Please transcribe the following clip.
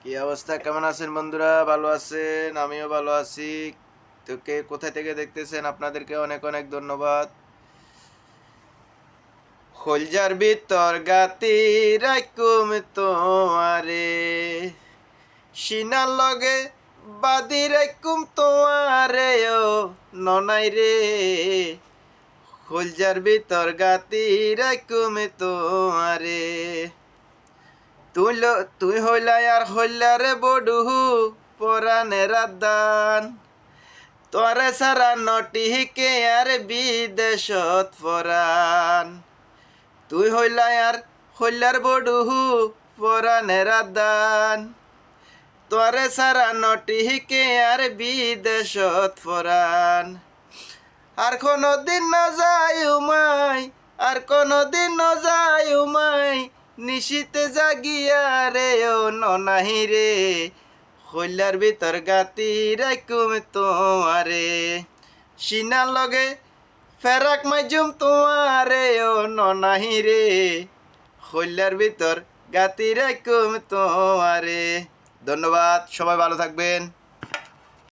কি অবস্থা? কেমন আছেন বন্ধুরা? ভালো আছেন? আমিও ভালো আছি। তো কে কোথা থেকে দেখতেছেন? আপনাদেরকে অনেক অনেক ধন্যবাদ। কলজার ভিতর গাতি রাইকুম তোমারে, সিনার লগে বাদি রাইকুম তোমারে ও ননাই রে। কলজার ভিতর গাতি রাইকুম তোমারে। তুই হইলা আর হইলারে বডুহু পরাণের আদান, তোরে সারা নটিকে আর বিদেশত পরাণ। তুই হইলা আর হইলার বডুহু পরাণের আদান, তোরে সারা নটিকে আর বিদেশত পরাণ। আর কোনো দিন ন যায় উমাই, আর কোনো দিন ন যায় উমাই, নিশীতে জাগিয়া রে ও ননাহি রে। হইলার ভিতর গাতি রাইকুম তোমারে, সিনার লগে ফেরাক মাইজুম তোমারে ও ননাহি রে। হইলার ভিতর গাতি রাইকুম তোমারে। ধন্যবাদ, সবাই ভালো থাকবেন।